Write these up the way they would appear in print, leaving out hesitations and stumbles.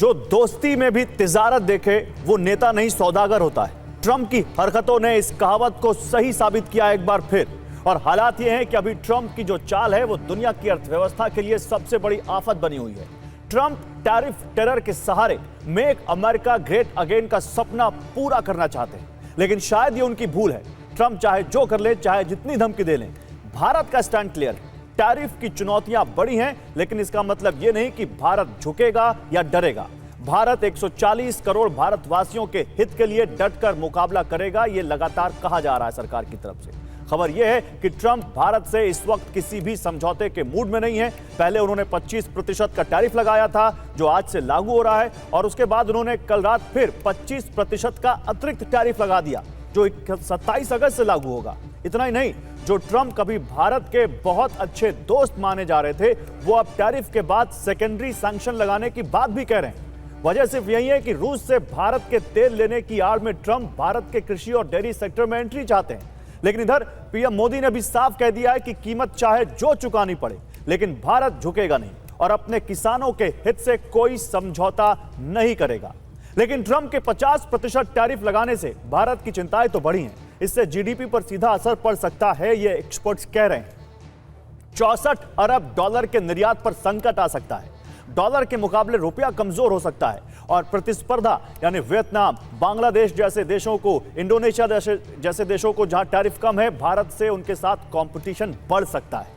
जो दोस्ती में भी तिजारत देखे वो नेता नहीं सौदागर होता है। ट्रंप की हरकतों ने इस कहावत को सही साबित किया एक बार फिर। और हालात ये हैं कि अभी ट्रंप की जो चाल है वो दुनिया की अर्थव्यवस्था के लिए सबसे बड़ी आफत बनी हुई है। ट्रंप टैरिफ टेरर के सहारे मेक अमेरिका ग्रेट अगेन का सपना पूरा करना चाहते हैं, लेकिन शायद ये उनकी भूल है। ट्रंप चाहे जो कर ले, चाहे जितनी धमकी दे लें, भारत का स्टैंड क्लियर है। टैरिफ की चुनौतियां बड़ी हैं, लेकिन इसका मतलब यह नहीं कि भारत झुकेगा या डरेगा। भारत 140 करोड़ भारतवासियों के हित के लिए डटकर मुकाबला करेगा, यह लगातार कहा जा रहा है सरकार की तरफ से। खबर यह है कि ट्रंप भारत से इस वक्त किसी भी समझौते के मूड में नहीं है। पहले उन्होंने 25% का टैरिफ लगाया था, जो आज से लागू हो रहा है, और उसके बाद उन्होंने कल रात फिर 25% का अतिरिक्त टैरिफ लगा दिया, जो 27 अगस्त से लागू होगा। इतना ही नहीं, जो ट्रंप कभी भारत के बहुत अच्छे दोस्त माने जा रहे थे, वो अब टैरिफ के बाद सेकेंडरी सैंक्शन लगाने की बात भी कह रहे हैं। वजह सिर्फ यही है कि रूस से भारत के तेल लेने की आड़ में ट्रंप भारत के कृषि और डेयरी सेक्टर में एंट्री चाहते हैं। लेकिन इधर पीएम मोदी ने भी साफ कह दिया है कि कीमत चाहे जो चुकानी पड़े, लेकिन भारत झुकेगा नहीं और अपने किसानों के हित से कोई समझौता नहीं करेगा। लेकिन ट्रंप के 50% टैरिफ लगाने से भारत की चिंताएं तो बढ़ी हैं। इससे जीडीपी पर सीधा असर पड़ सकता है, ये एक्सपर्ट्स कह रहे हैं। 64 अरब डॉलर के निर्यात पर संकट आ सकता है। डॉलर के मुकाबले रुपया कमजोर हो सकता है और प्रतिस्पर्धा यानी वियतनाम, बांग्लादेश जैसे देशों को, इंडोनेशिया जैसे देशों को जहां टैरिफ कम है, भारत से उनके साथ कंपटीशन बढ़ सकता है।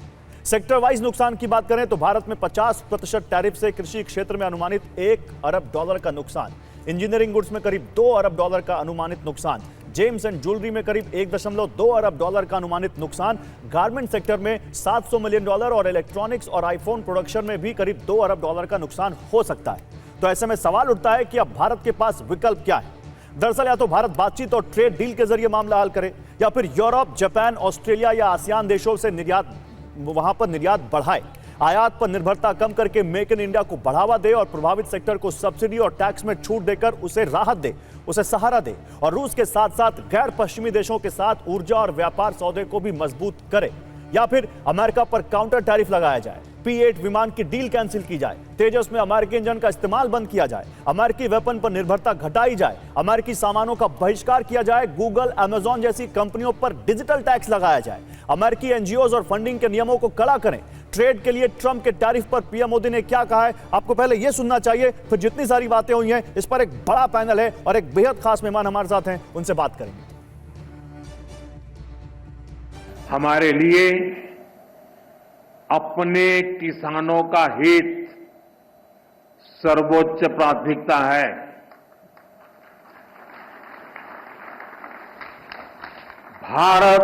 सेक्टर वाइज नुकसान की बात करें तो भारत में 50% टैरिफ से कृषि क्षेत्र में अनुमानित 1 अरब डॉलर का नुकसान, इंजीनियरिंग गुड्स में करीब 2 अरब डॉलर का अनुमानित नुकसान, जेम्स एंड ज्वेलरी में करीब 1.2 अरब डॉलर का अनुमानित नुकसान, गारमेंट सेक्टर में 700 मिलियन डॉलर और इलेक्ट्रॉनिक्स और आईफोन प्रोडक्शन में भी करीब 2 अरब डॉलर का नुकसान हो सकता है। तो ऐसे में सवाल उठता है कि अब भारत के पास विकल्प क्या है। दरअसल या तो भारत बातचीत और ट्रेड डील के जरिए मामला हल करे, या फिर यूरोप, जापान, ऑस्ट्रेलिया या आसियान देशों से वहां पर निर्यात बढ़ाए, आयात पर निर्भरता कम करके मेक इन इंडिया को बढ़ावा दे और प्रभावित सेक्टर को सब्सिडी और टैक्स में छूट देकर उसे राहत दे, उसे सहारा दे, और रूस के साथ साथ गैर पश्चिमी देशों के साथ ऊर्जा और व्यापार सौदे को भी मजबूत करे, या फिर अमेरिका पर काउंटर टैरिफ लगाया जाए, P-8 विमान की डील कैंसिल की जाए, तेजस में अमेरिकी इंजन का इस्तेमाल बंद किया जाए, अमेरिकी वेपन पर निर्भरता घटाई जाए, अमेरिकी सामानों का बहिष्कार किया जाए, गूगल, अमेजॉन जैसी कंपनियों पर डिजिटल टैक्स लगाया जाए, अमेरिकी एनजीओज और फंडिंग के नियमों को कड़ा करें। ट्रेड के लिए ट्रंप के टैरिफ पर पीएम मोदी ने क्या कहा है, आपको पहले यह सुनना चाहिए, फिर जितनी सारी बातें हुई हैं इस पर एक बड़ा पैनल है और एक बेहद खास मेहमान हमारे साथ हैं, उनसे बात करेंगे। हमारे लिए अपने किसानों का हित सर्वोच्च प्राथमिकता है। भारत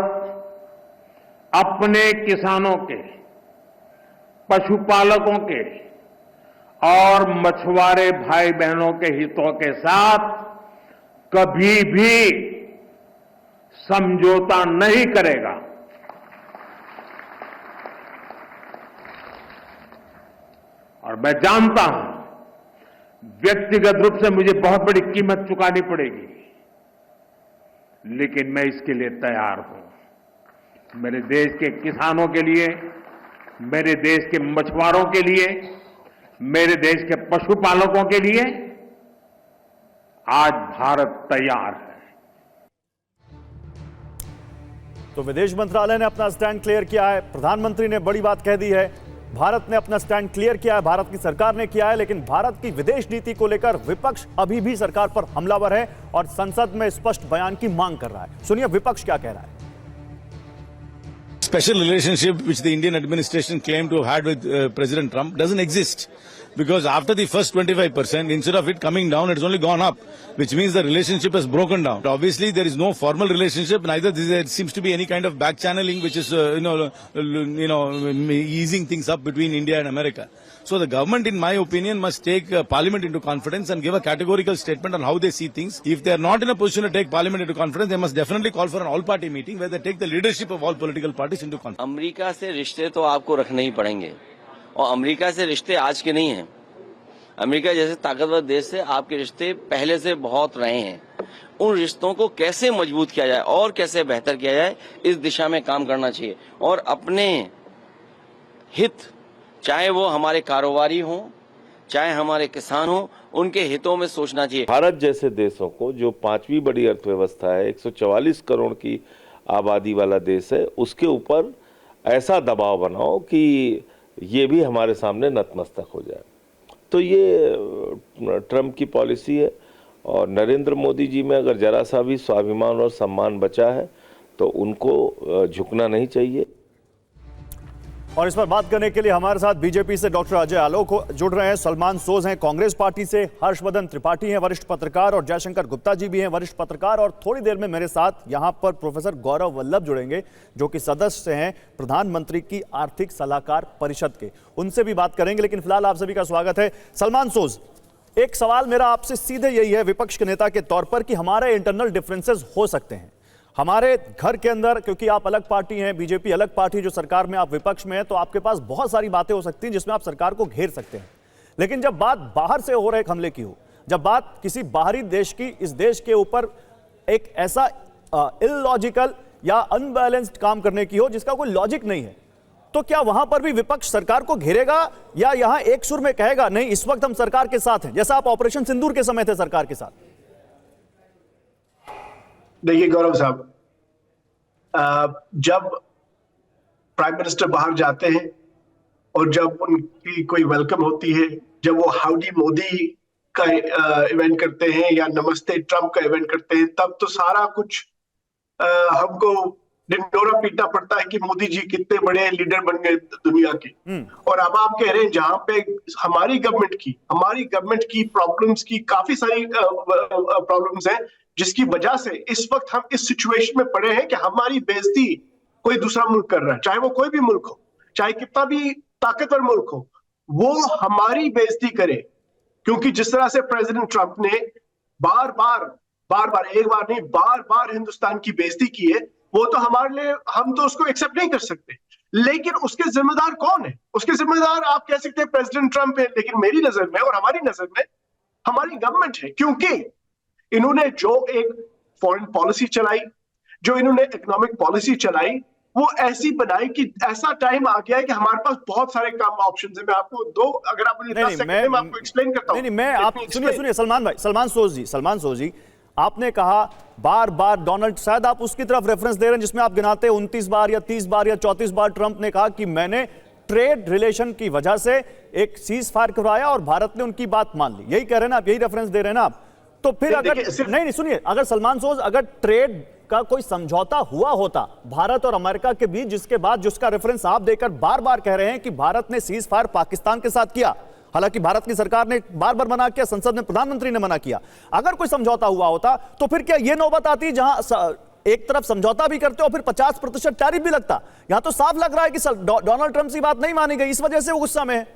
अपने किसानों के, पशुपालकों के और मछुआरे भाई बहनों के हितों के साथ कभी भी समझौता नहीं करेगा। और मैं जानता हूं व्यक्तिगत रूप से मुझे बहुत बड़ी कीमत चुकानी पड़ेगी, लेकिन मैं इसके लिए तैयार हूं। मेरे देश के किसानों के लिए, मेरे देश के मछुआरों के लिए, मेरे देश के पशुपालकों के लिए आज भारत तैयार है। तो विदेश मंत्रालय ने अपना स्टैंड क्लियर किया है, प्रधानमंत्री ने बड़ी बात कह दी है, भारत ने अपना स्टैंड क्लियर किया है, भारत की सरकार ने किया है, लेकिन भारत की विदेश नीति को लेकर विपक्ष अभी भी सरकार पर हमलावर है और संसद में स्पष्ट बयान की मांग कर रहा है। सुनिए विपक्ष क्या कह रहा है। Special relationship which the Indian administration claimed to have had with President Trump doesn't exist, because after the first 25%, instead of it coming down, it's only gone up, which means the relationship has broken down. Obviously, there is no formal relationship, neither there seems to be any kind of back channeling which is easing things up between India and America. So the government, in my opinion, must take Parliament into confidence and give a categorical statement on how they see things. If they are not in a position to take Parliament into confidence, they must definitely call for an all-party meeting where they take the leadership of all political parties into confidence. America से रिश्ते तो आपको रखने ही पड़ेंगे, और America से रिश्ते आज के नहीं हैं। अमेरिका जैसे ताकतवर देश से आपके रिश्ते पहले से बहुत रहे हैं। उन रिश्तों को कैसे मजबूत किया जाए और कैसे बेहतर किया जाए, इस दिशा में काम करना चाहिए। और अपने हित, चाहे वो हमारे कारोबारी हों, चाहे हमारे किसान हो, उनके हितों में सोचना चाहिए। भारत जैसे देशों को, जो 5वीं बड़ी अर्थव्यवस्था है, 144 करोड़ की आबादी वाला देश है, उसके ऊपर ऐसा दबाव बनाओ कि ये भी हमारे सामने नतमस्तक हो जाए। तो ये ट्रंप की पॉलिसी है और नरेंद्र मोदी जी में अगर जरा सा भी स्वाभिमान और सम्मान बचा है तो उनको झुकना नहीं चाहिए। और इस पर बात करने के लिए हमारे साथ बीजेपी से डॉक्टर अजय आलोक जुड़ रहे हैं, सलमान सोज हैं कांग्रेस पार्टी से, हर्षवर्धन त्रिपाठी हैं वरिष्ठ पत्रकार, और जयशंकर गुप्ता जी भी हैं वरिष्ठ पत्रकार, और थोड़ी देर में मेरे साथ यहां पर प्रोफेसर गौरव वल्लभ जुड़ेंगे जो कि सदस्य हैं प्रधानमंत्री की आर्थिक सलाहकार परिषद के, उनसे भी बात करेंगे। लेकिन फिलहाल आप सभी का स्वागत है। सलमान सोज, एक सवाल मेरा आपसे सीधे यही है विपक्ष के नेता के तौर पर कि हमारे इंटरनल डिफरेंसेस हो सकते हैं हमारे घर के अंदर, क्योंकि आप अलग पार्टी हैं, बीजेपी अलग पार्टी, जो सरकार में आप विपक्ष में हैं, तो आपके पास बहुत सारी बातें हो सकती हैं जिसमें आप सरकार को घेर सकते हैं। लेकिन जब बात बाहर से हो रहे हमले की हो, जब बात किसी बाहरी देश की इस देश के ऊपर एक ऐसा इलॉजिकल या अनबैलेंस्ड काम करने की हो जिसका कोई लॉजिक नहीं है, तो क्या वहां पर भी विपक्ष सरकार को घेरेगा या यहां एक सुर में कहेगा नहीं इस वक्त हम सरकार के साथ हैं, जैसा आप ऑपरेशन सिंदूर के समय थे सरकार के साथ? देखिए गौरव साहब, जब प्राइम मिनिस्टर बाहर जाते हैं और जब उनकी कोई वेलकम होती है, जब वो हाउडी मोदी का इवेंट करते हैं या नमस्ते ट्रंप का इवेंट करते हैं, तब तो सारा कुछ हमको ढिंढोरा पीटना पड़ता है कि मोदी जी कितने बड़े लीडर बन गए दुनिया के। और अब आप कह रहे हैं जहां पे हमारी गवर्नमेंट की प्रॉब्लम्स की काफी सारी प्रॉब्लम्स हैं, जिसकी वजह से इस वक्त हम इस सिचुएशन में पड़े हैं कि हमारी बेइज्जती कोई दूसरा मुल्क कर रहा है, चाहे वो कोई भी मुल्क हो, चाहे कितना भी ताकतवर मुल्क हो, वो हमारी बेइज्जती करे। क्योंकि जिस तरह से प्रेसिडेंट ट्रंप ने बार बार एक बार नहीं बार हिंदुस्तान की बेइज्जती की है, वो तो हमारे लिए, हम तो उसको एक्सेप्ट नहीं कर सकते। लेकिन उसके जिम्मेदार कौन है? उसके जिम्मेदार आप कह सकते हैं प्रेसिडेंट ट्रंप है, लेकिन मेरी नजर में और हमारी नजर में हमारी गवर्नमेंट है। क्योंकि इन्होंने जो एक फॉरेन पॉलिसी चलाई, जो इन्होंने इकोनॉमिक पॉलिसी चलाई, वो ऐसी बनाई कि ऐसा टाइम आ गया है कि हमारे पास बहुत सारे काम ऑप्शंस हैं। मैं आपको दो, अगर आप मुझे 10 सेकंड में मैं आपको एक्सप्लेन करता हूं। नहीं, मैं आप सुनिए सलमान भाई, सलमान सोज जी, आपने कहा बार डोनाल्ड, शायद आप उसकी तरफ रेफरेंस दे रहे हैं जिसमें आप गिनाते हैं 29 बार या 30 बार या 34 बार ट्रंप ने कहा कि मैंने ट्रेड रिलेशन की वजह से एक सीज फायर करवाया और भारत ने उनकी बात मान ली। यही कह रहे हैं ना आप, यही रेफरेंस दे रहे हैं ना आप? तो फिर अगर नहीं सुनिए, अगर सलमान सोज, अगर ट्रेड का कोई समझौता हुआ होता भारत और अमेरिका के बीच, जिसके बाद जिसका रेफरेंस आप देकर बार कह रहे हैं कि भारत ने सीज फायर पाकिस्तान के साथ किया, हालांकि भारत की सरकार ने बार मना किया, संसद में प्रधानमंत्री ने मना किया, अगर कोई समझौता हुआ होता तो फिर क्या यह नौबत आती जहां एक तरफ समझौता भी करते हो फिर 50% टैरिफ भी लगता? यहां तो साफ लग रहा है कि डोनाल्ड ट्रंप की बात नहीं मानी गई, इस वजह से वो गुस्सा में है।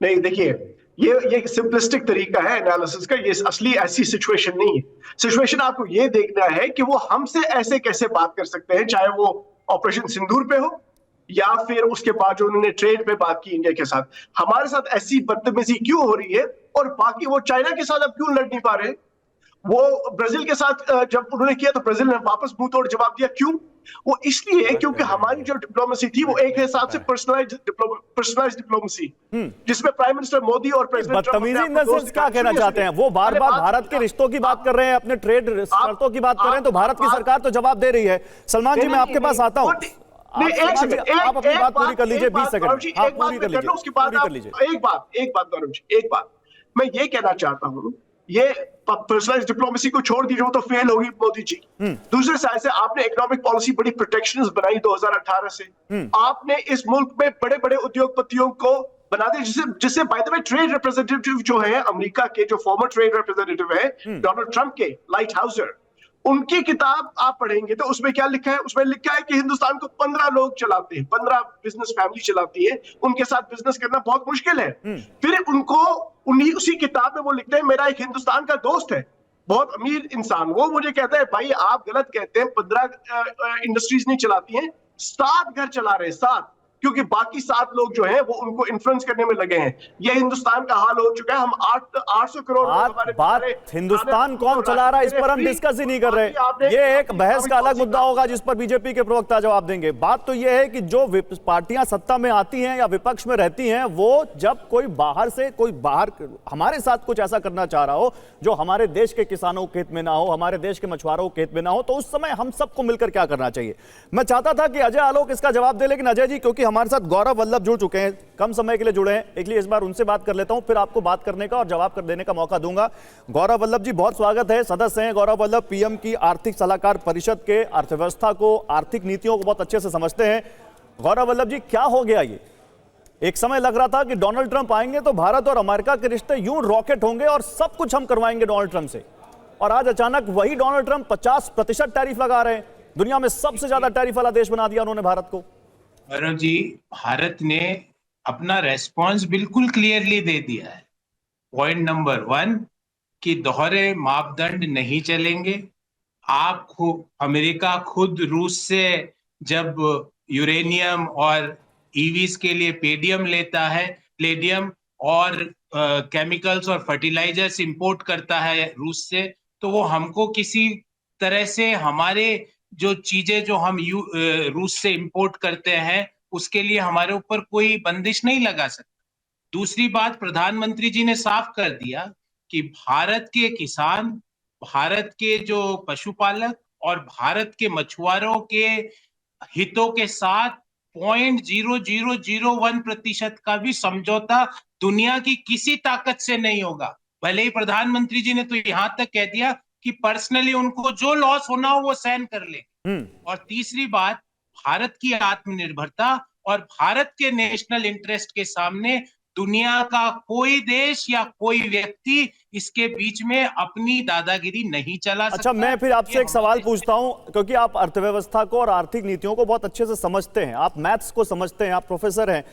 नहीं, देखिए ये सिंपलिस्टिक तरीका है एनालिसिस का, ये असली ऐसी सिचुएशन नहीं है। सिचुएशन आपको ये देखना है कि वो हमसे ऐसे कैसे बात कर सकते हैं, चाहे वो ऑपरेशन सिंदूर पे हो या फिर उसके बाद जो उन्होंने ट्रेड पे बात की इंडिया के साथ, हमारे साथ ऐसी बदतमीजी क्यों हो रही है? और बाकी वो चाइना के साथ अब क्यों लड़ नहीं पा रहे? वो ब्राजील के साथ जब उन्होंने किया तो ब्राजील ने वापस मुंह तोड़ जवाब दिया। क्यों? वो इसलिए क्योंकि हमारी जो डिप्लोमेसी थी वो एक हिसाब से पर्सनलाइज्ड डिप्लोमेसी, जिसमें प्राइम मिनिस्टर मोदी और प्रेसिडेंट ट्रंप क्या कहना चाहते हैं? वो बार भारत के रिश्तों की बात कर रहे हैं, अपने ट्रेड शर्तों की बात कर रहे हैं, तो भारत की सरकार तो जवाब दे रही है। सलमान जी, मैं आपके पास आता हूं, आप अपनी बात पूरी कर लीजिए, 20 सेकंड आप पूरी कर लीजिए, उसके बाद एक बात गौरव जी, एक बात मैं ये कहना चाहता हूं, ये पर्सनलाइज्ड डिप्लोमेसी को छोड़ दीजिए, वो तो फेल होगी मोदी जी। दूसरे साइड से आपने इकोनॉमिक पॉलिसी बड़ी प्रोटेक्शनिस्ट बनाई 2018 से, आपने इस मुल्क में बड़े बड़े उद्योगपतियों को बना दिया, जिससे by the way trade representative जो है अमेरिका के, जो फॉर्मर ट्रेड रिप्रेजेंटेटिव है डोनाल्ड ट्रंप के, लाइट हाउसर, उनकी किताब आप पढ़ेंगे तो उसमें क्या लिखा है? उसमें लिखा है कि हिंदुस्तान को 15 लोग चलाते हैं, 15 बिजनेस फैमिली चलाती है, उनके साथ बिजनेस करना बहुत मुश्किल है। फिर उनको उसी किताब में वो लिखते हैं, मेरा एक हिंदुस्तान का दोस्त है, बहुत अमीर इंसान, वो मुझे कहता है भाई आप गलत कहते हैं, 15 इंडस्ट्रीज नहीं चलाती हैं, 7 घर चला रहे हैं, 7। क्योंकि बाकी 7 लोग जो हैं वो उनको इन्फ्लुएंस करने में लगे हैं। ये हिंदुस्तान का हाल हो चुका है। हम 800 करोड़ लोग हमारे बात हिंदुस्तान कौन चला रहा है इस पर हम डिस्कस ही नहीं कर रहे। ये एक बहस का अलग मुद्दा होगा जिस पर बीजेपी के प्रवक्ता जवाब देंगे। बात तो ये है कि जो पार्टियां सत्ता में आती हैं या विपक्ष में रहती हैं, वो जब कोई बाहर हमारे साथ कुछ ऐसा करना चाह रहा हो जो हमारे देश के किसानों के हित में ना हो, हमारे देश के मछुआरों के हित में ना हो, तो उस समय हम सबको मिलकर क्या करना चाहिए। मैं चाहता था कि अजय आलोक इसका जवाब दे, लेकिन अजय जी क्योंकि हमारे साथ गौरव वल्लभ जुड़ चुके हैं, कम समय के लिए जुड़े हैं, इसलिए इस बार उनसे बात कर लेता हूं, फिर आपको बात करने का और जवाब कर देने का मौका दूंगा। गौरव वल्लभ जी बहुत स्वागत है। सदस्य हैं गौरव वल्लभ, पीएम की आर्थिक सलाहकार परिषद के, अर्थव्यवस्था को, आर्थिक नीतियों को बहुत अच्छे से समझते हैं। गौरव वल्लभ जी, क्या हो गया ये? एक समय लग रहा था कि डोनाल्ड ट्रंप आएंगे तो भारत और अमेरिका के रिश्ते यूं रॉकेट होंगे और सब कुछ हम करवाएंगे डोनाल्ड ट्रंप से, और आज अचानक वही डोनाल्ड ट्रंप 50% टैरिफ लगा रहे हैं। दुनिया में सबसे ज्यादा टैरिफ वाला देश बना दिया उन्होंने भारत को। गौरव जी, भारत ने अपना रेस्पॉन्स बिल्कुल क्लियरली दे दिया है। पॉइंट नंबर 1 कि दोहरे मापदंड नहीं चलेंगे। अमेरिका खुद रूस से जब यूरेनियम और ईवीज के लिए प्लेडियम और केमिकल्स और फर्टिलाइजर्स इंपोर्ट करता है रूस से, तो वो हमको किसी तरह से हमारे जो चीजें जो हम रूस से इंपोर्ट करते हैं उसके लिए हमारे ऊपर कोई बंदिश नहीं लगा सकता। दूसरी बात, प्रधानमंत्री जी ने साफ कर दिया कि भारत के किसान, भारत के जो पशुपालक और भारत के मछुआरों के हितों के साथ 0.0001% का भी समझौता दुनिया की किसी ताकत से नहीं होगा। भले ही प्रधानमंत्री जी ने तो यहां तक कह दिया कि पर्सनली उनको जो लॉस होना हो वो सहन कर ले। और तीसरी बात, भारत की आत्मनिर्भरता और भारत के नेशनल इंटरेस्ट के सामने दुनिया का कोई देश या कोई व्यक्ति इसके बीच में अपनी दादागिरी नहीं चला सकता। अच्छा, मैं फिर आपसे एक सवाल पूछता हूं, क्योंकि आप अर्थव्यवस्था को और आर्थिक नीतियों को बहुत अच्छे से समझते हैं, आप मैथ्स को समझते हैं, आप प्रोफेसर हैं।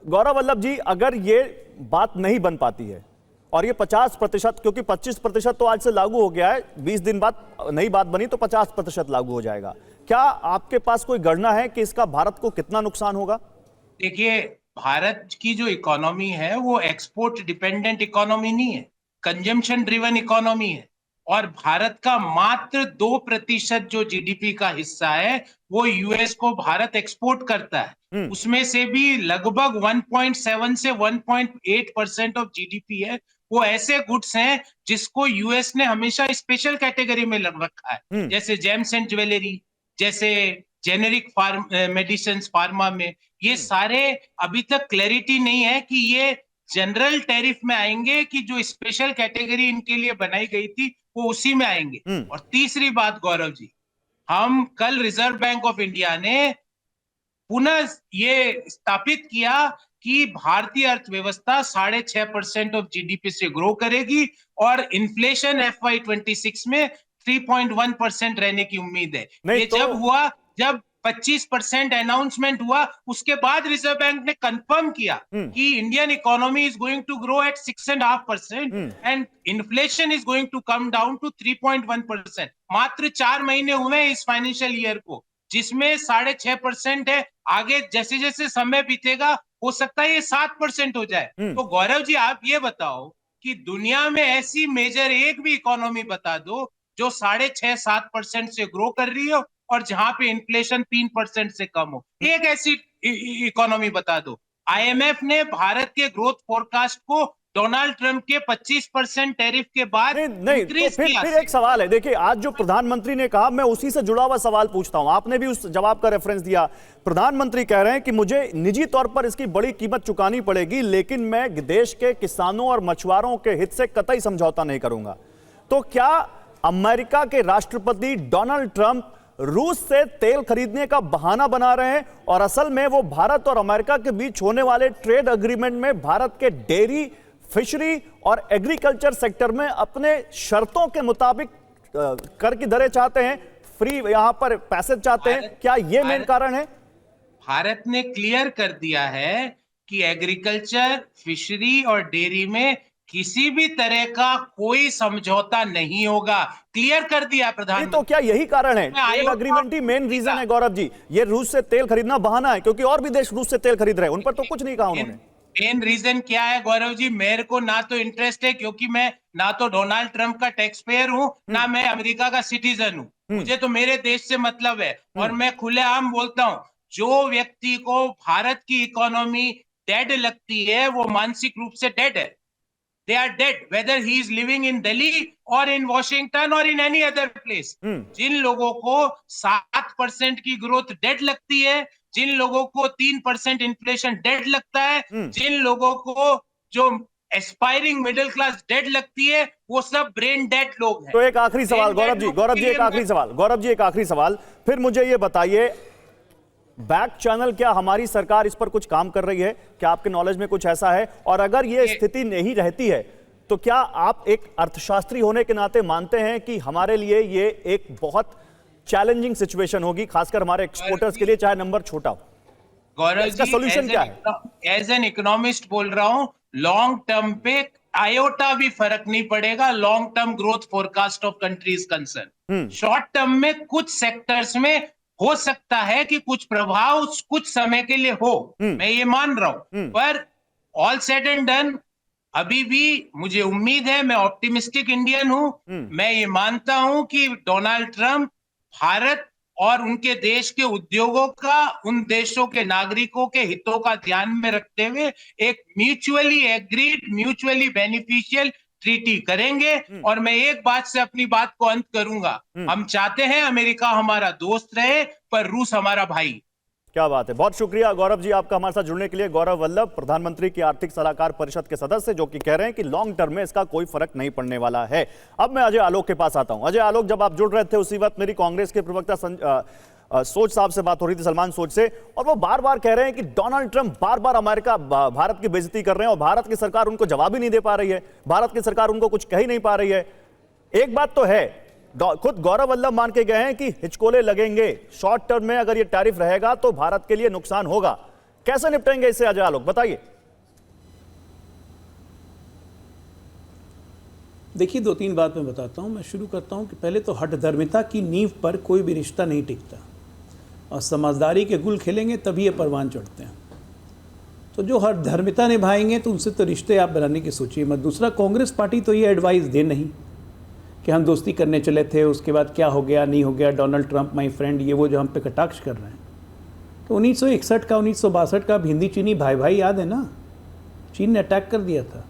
गौरव वल्लभ जी, अगर ये बात नहीं बन पाती है और ये 50%, क्योंकि 25% तो आज से लागू हो गया है, 20 दिन बाद नई बात बनी तो 50% लागू हो जाएगा, क्या आपके पास कोई गणना है कि इसका भारत को कितना नुकसान होगा? देखिए, भारत की जो इकोनॉमी है वो एक्सपोर्ट डिपेंडेंट इकोनॉमी नहीं है, कंजम्पशन ड्रिवन इकोनॉमी है। और भारत का मात्र 2% जो जीडीपी का हिस्सा है वो यूएस को भारत एक्सपोर्ट करता है। उसमें से भी लगभग 1.7 से 1.8% ऑफ जीडीपी है वो ऐसे गुड्स हैं जिसको यूएस ने हमेशा स्पेशल कैटेगरी में रखा है, जैसे जेम्स एंड ज्वेलरी, जैसे जेनेरिक मेडिसिन फार्मा में। ये सारे अभी तक क्लैरिटी नहीं है कि ये जनरल टैरिफ में आएंगे कि जो स्पेशल कैटेगरी इनके लिए बनाई गई थी वो उसी में आएंगे। और तीसरी बात गौरव जी, हम कल रिजर्व बैंक ऑफ इंडिया ने पुनः ये स्थापित किया कि भारतीय अर्थव्यवस्था 6.5% ऑफ जीडीपी से ग्रो करेगी और इन्फ्लेशन FY26 में 3.1% रहने की उम्मीद है। ये तो जब 25% अनाउंसमेंट हुआ उसके बाद रिजर्व बैंक ने कंफर्म किया कि Indian economy is going to grow at 6.5% and inflation is going to come down to 3.1%। मात्र 4 महीने हुए इस फाइनेंशियल ईयर को, जिसमें 6.5% है। आगे जैसे जैसे समय बीतेगा हो सकता है ये 7% हो जाए। तो गौरव जी, आप ये बताओ कि दुनिया में ऐसी मेजर एक भी इकोनॉमी बता दो जो 6.5-7% से ग्रो कर रही हो और जहां पे इन्फ्लेशन 3% से कम हो। एक ऐसी इकोनॉमी बता दो। आईएमएफ ने भारत के ग्रोथ फोरकास्ट को डोनाल्ड ट्रंप के 25% टैरिफ के बाद नहीं तो फिर एक सवाल है। देखिए, आज जो प्रधानमंत्री ने कहा, मैं उसी से जुड़ा हुआ सवाल पूछता हूं, आपने भी उस जवाब का रेफरेंस दिया। प्रधानमंत्री कह रहे हैं कि मुझे निजी तौर पर इसकी बड़ी कीमत चुकानी पड़ेगी, लेकिन मैं देश के किसानों और मछुआरों के हित से कतई समझौता नहीं करूंगा। तो क्या अमेरिका के राष्ट्रपति डोनाल्ड ट्रंप रूस से तेल खरीदने का बहाना बना रहे हैं और असल में वो भारत और अमेरिका के बीच होने वाले ट्रेड एग्रीमेंट में भारत के डेयरी, फिशरी और एग्रीकल्चर सेक्टर में अपने शर्तों के मुताबिक कर की दरें चाहते हैं, फ्री यहां पर पैसेज चाहते हैं? क्या ये मेन कारण है? भारत ने क्लियर कर दिया है कि एग्रीकल्चर, फिशरी और डेयरी में किसी भी तरह का कोई समझौता नहीं होगा, क्लियर कर दिया नहीं, प्रधानमंत्री। तो क्या यही कारण है? मैं तेल आयोग अग्रीमेंट ही मेन रीजन है गौरव जी? ये रूस से तेल खरीदना बहाना है, क्योंकि और भी देश रूस से तेल खरीद रहे हैं, उन पर तो कुछ नहीं कहा उन्होंने। मेन रीजन क्या है गौरव जी? मेरे को ना तो इंटरेस्ट है, क्योंकि मैं ना तो डोनाल्ड ट्रंप का टैक्स पेयर हूं, ना मैं अमेरिका का सिटीजन हूं। मुझे तो मेरे देश से मतलब है, और मैं खुलेआम बोलता हूं, जो व्यक्ति को भारत की इकोनॉमी डेड लगती है वो मानसिक रूप से डेड है। They are dead, whether he is living in Delhi or in Washington or in any other place. जिन लोगों को 7% की ग्रोथ डेड लगती है, जिन लोगों को 3% इन्फ्लेशन डेड लगता है, जिन लोगों को जो एस्पायरिंग मिडिल क्लास डेड लगती है, वो सब ब्रेन डेड लोग हैं। तो एक आखिरी सवाल गौरव जी, एक आखिरी सवाल, फिर मुझे ये बताइए, बैक चैनल क्या हमारी सरकार इस पर कुछ काम कर रही है? क्या आपके नॉलेज में कुछ ऐसा है? और अगर ये स्थिति नहीं रहती है तो क्या आप एक अर्थशास्त्री होने के नाते मानते हैं कि हमारे लिए ये एक बहुत चैलेंजिंग सिचुएशन होगी, खासकर हमारे एक्सपोर्टर्स के लिए, चाहे नंबर छोटा हो? गौरव इसका जी, सॉल्यूशन क्या है? एज एन इकोनॉमिस्ट बोल रहा हूं, लॉन्ग टर्म पे आयोटा भी फर्क नहीं पड़ेगा long term growth forecast of country is concern. Short term में कुछ सेक्टर्स में हो सकता है कि कुछ प्रभाव कुछ समय के लिए हो, मैं ये मान रहा हूं, पर ऑल सेड एंड डन अभी भी मुझे उम्मीद है, मैं ऑप्टिमिस्टिक इंडियन हूं। मैं ये मानता हूं कि डोनाल्ड ट्रंप भारत और उनके देश के उद्योगों का, उन देशों के नागरिकों के हितों का ध्यान में रखते हुए एक mutually agreed, mutually beneficial treaty करेंगे। और मैं एक बात से अपनी बात को अंत करूंगा, हम चाहते हैं अमेरिका हमारा दोस्त रहे, पर रूस हमारा भाई। क्या बात है, बहुत शुक्रिया गौरव जी आपका हमारे साथ जुड़ने के लिए। गौरव वल्लभ, प्रधानमंत्री की आर्थिक सलाहकार परिषद के सदस्य, जो कि कह रहे हैं कि लॉन्ग टर्म में इसका कोई फर्क नहीं पड़ने वाला है। अब मैं अजय आलोक के पास आता हूं। अजय आलोक, जब आप जुड़ रहे थे उसी वक्त मेरी कांग्रेस के प्रवक्ता सोच साहब से बात हो रही थी, सलमान सोच से, और वो बार बार कह रहे हैं कि डोनाल्ड ट्रंप बार बार भारत की बेइज्जती कर रहे हैं और भारत की सरकार उनको जवाब ही नहीं दे पा रही है, भारत की सरकार उनको कुछ कह ही नहीं पा रही है। एक बात तो है, खुद गौरव वल्लभ मान के गए हैं कि हिचकोले लगेंगे, शॉर्ट टर्म में अगर ये टैरिफ रहेगा तो भारत के लिए नुकसान होगा। कैसे निपटेंगे इससे अजय आलोक, बताइए। देखिए, 2-3 बात मैं बताता हूं। मैं शुरू करता हूं कि पहले तो हठधर्मिता की नींव पर कोई भी रिश्ता नहीं टिकता, और समझदारी के गुल खिलेंगे तभी ये परवान चढ़ते हैं। तो जो हठधर्मिता निभाएंगे तो उनसे तो रिश्ते आप बनाने की सोचिए मत। दूसरा, कांग्रेस पार्टी तो ये एडवाइस दे नहीं कि हम दोस्ती करने चले थे, उसके बाद क्या हो गया नहीं हो गया, डोनाल्ड ट्रंप माई फ्रेंड, ये वो जो हम पे कटाक्ष कर रहे हैं। तो 1961 का 1962 का हिंदी चीनी भाई भाई याद है ना, चीन ने अटैक कर दिया था।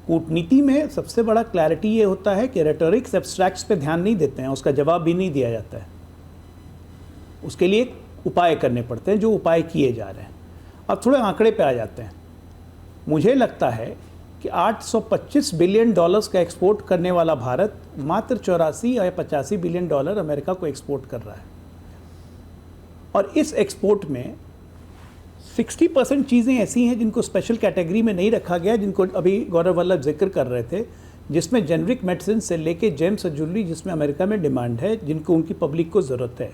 कूटनीति में सबसे बड़ा क्लैरिटी ये होता है कि रेटोरिक्स, एब्स्ट्रैक्ट्स पे ध्यान नहीं देते हैं, उसका जवाब भी नहीं दिया जाता है, उसके लिए उपाय करने पड़ते हैं, जो उपाय किए जा रहे हैं। अब थोड़े आंकड़े पे आ जाते हैं। मुझे लगता है कि 825 बिलियन डॉलर्स का एक्सपोर्ट करने वाला भारत मात्र 84 या 85 बिलियन डॉलर अमेरिका को एक्सपोर्ट कर रहा है, और इस एक्सपोर्ट में 60% चीज़ें ऐसी हैं जिनको स्पेशल कैटेगरी में नहीं रखा गया, जिनको अभी गौरव वल्लभ जिक्र कर रहे थे, जिसमें जेनरिक मेडिसिन से लेके जेम्स और ज्वेलरी, जिसमें अमेरिका में डिमांड है, जिनको उनकी पब्लिक को ज़रूरत है।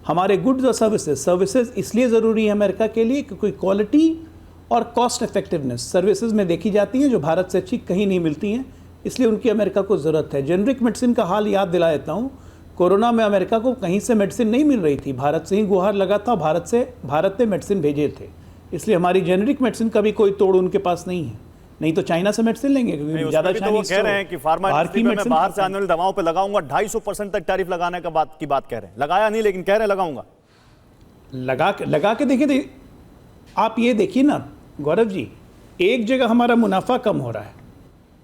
हमारे गुड्स और सर्विसेज इसलिए ज़रूरी है अमेरिका के लिए क्योंकि क्वालिटी और कॉस्ट इफेक्टिवनेस सर्विसेज में देखी जाती हैं, जो भारत से अच्छी कहीं नहीं मिलती हैं, इसलिए उनकी अमेरिका को ज़रूरत है। जेनरिक मेडिसिन का हाल याद दिला देता हूँ। कोरोना में अमेरिका को कहीं से मेडिसिन नहीं मिल रही थी, भारत से ही गुहार लगा था, भारत ने मेडिसिन भेजे थे, इसलिए हमारी जेनरिक मेडिसिन का भी कोई तोड़ उनके पास नहीं है। नहीं तो चाइना से मेडिसिन लेंगे, क्योंकि ज्यादा चाइनीज कह रहे हैं कि फार्मा इंडस्ट्री में मैं बाहर से आने वाली दवाओं पे लगाऊंगा 250% तक टैरिफ लगाने की बात कह रहे हैं। लगाया नहीं, लेकिन कह रहे हैं लगाऊंगा। लगा के देखिए, आप ये देखिए ना गौरव जी, एक जगह हमारा मुनाफा कम हो रहा है,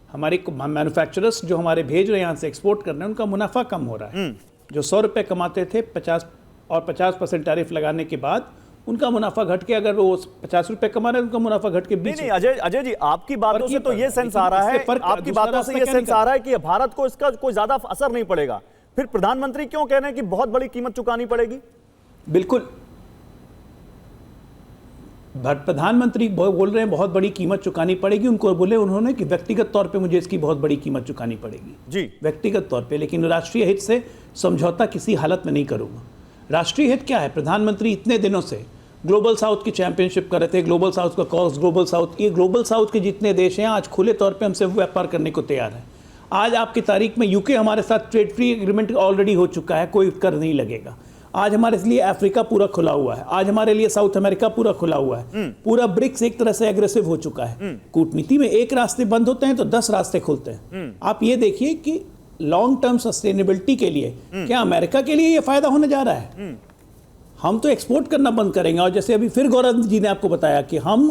हमारे मैन्युफैक्चरर्स जो हमारे भेज रहे हैं यहाँ से एक्सपोर्ट कर रहे हैं, उनका मुनाफा कम हो रहा है। जो 100 रुपये कमाते थे 50% टैरिफ लगाने के बाद उनका मुनाफा घट के, अगर वो 50 रुपये कमा रहे हैं, उनका मुनाफा घट के 20। नहीं, अजय जी, आपकी बातों से तो ये सेंस आ रहा है, आपकी बातों से ये सेंस आ रहा है कि भारत को इसका कोई ज्यादा असर नहीं पड़ेगा। फिर प्रधानमंत्री क्यों कह रहे हैं कि बहुत बड़ी कीमत चुकानी पड़ेगी? बिल्कुल, प्रधानमंत्री बोल रहे हैं बहुत बड़ी कीमत चुकानी पड़ेगी। उनको बोले उन्होंने कि व्यक्तिगत तौर पे मुझे इसकी बहुत बड़ी कीमत चुकानी पड़ेगी जी, व्यक्तिगत तौर पे, लेकिन राष्ट्रीय हित से समझौता किसी हालत में नहीं करूंगा। राष्ट्रीय हित क्या है? प्रधानमंत्री इतने दिनों से ग्लोबल साउथ की चैंपियनशिप कर रहे थे, ग्लोबल साउथ का कॉज, ग्लोबल साउथ, ये ग्लोबल साउथ के जितने देश हैं आज खुले तौर पे हमसे व्यापार करने को तैयार है। आज आपकी तारीख में यूके हमारे साथ ट्रेड फ्री एग्रीमेंट ऑलरेडी हो चुका है, कोई कर नहीं लगेगा। आज हमारे लिए अफ्रीका पूरा खुला हुआ है, आज हमारे लिए साउथ अमेरिका पूरा खुला हुआ है, पूरा ब्रिक्स एक तरह से एग्रेसिव हो चुका है। कूटनीति में एक रास्ते बंद होते हैं तो 10 रास्ते खुलते हैं। आप ये देखिए कि लॉन्ग टर्म सस्टेनेबिलिटी के लिए क्या अमेरिका के लिए ये फायदा होने जा रहा है? हम तो एक्सपोर्ट करना बंद करेंगे, और जैसे अभी फिर गौरव जी ने आपको बताया कि हम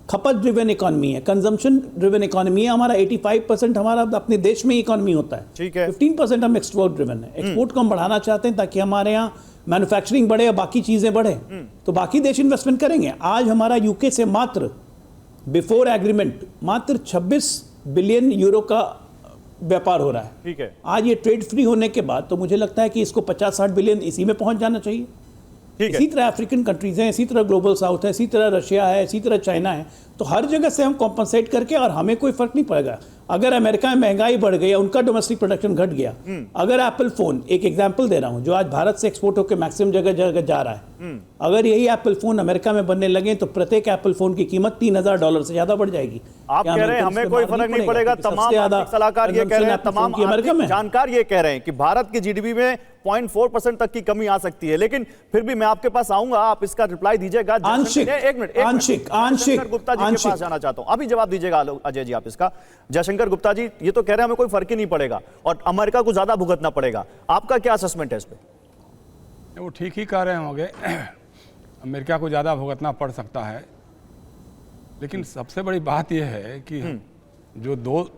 खपत ड्रिवन इकोनॉमी है, कंजम्पशन ड्रिवन इकोनॉमी है, हमारा 85% हमारा अपने देश में इकोनॉमी होता है, ठीक है। 15% हम एक्सपोर्ट ड्रिवन है। एक्सपोर्ट को हम बढ़ाना चाहते हैं ताकि हमारे यहाँ मैन्युफैक्चरिंग बढ़े और बाकी चीजें बढ़े, तो बाकी देश इन्वेस्टमेंट करेंगे। आज हमारा यूके से मात्र बिफोर एग्रीमेंट मात्र 26 बिलियन यूरो का व्यापार हो रहा है, ठीक है। आज ये ट्रेड फ्री होने के बाद तो मुझे लगता है कि इसको 50-60 बिलियन इसी में पहुंच जाना चाहिए। ठीक है। इसी तरह अफ्रीकन कंट्रीज हैं, इसी तरह ग्लोबल साउथ है, इसी तरह रशिया है, इसी तरह चाइना है, तो हर जगह से हम कॉम्पनसेट करके, और हमें कोई फर्क नहीं पड़ेगा। अगर अमेरिका में महंगाई बढ़ गई, उनका डोमेस्टिक प्रोडक्शन घट गया, अगर एप्पल फोन, एक एग्जांपल दे रहा हूं, जो आज भारत से एक्सपोर्ट होकर मैक्सिमम जगह जगह जा रहा है, अगर यही एप्पल फोन अमेरिका में बनने लगे तो प्रत्येक एप्पल फोन की कीमत $3000 से ज्यादा बढ़ जाएगी। आप कह रहे हैं हमें कोई फर्क नहीं पड़ेगा, तमाम आर्थिक सलाहकार ये कह रहे हैं, तमाम आर्थिक जानकार ये कह रहे हैं कि भारत की जीडीपी में 0.4% तक की कमी आ सकती है, लेकिन फिर भी मैं आपके पास आऊंगा, आप इसका रिप्लाई दीजिएगा। आंशिक, एक मिनट, जयशंकर गुप्ता जी के पास जाना चाहता हूं, अभी जवाब दीजिएगा अजय जी आप इसका। जयशंकर गुप्ता जी ये तो कह रहे हैं हमें कोई फर्क ही नहीं पड़ेगा और अमेरिका को ज्यादा भुगतना पड़ेगा, आपका क्या असेसमेंट है इस पे? वो ठीक ही कह रहे होंगे, अमेरिका को ज़्यादा भुगतना पड़ सकता है, लेकिन सबसे बड़ी बात यह है कि जो दो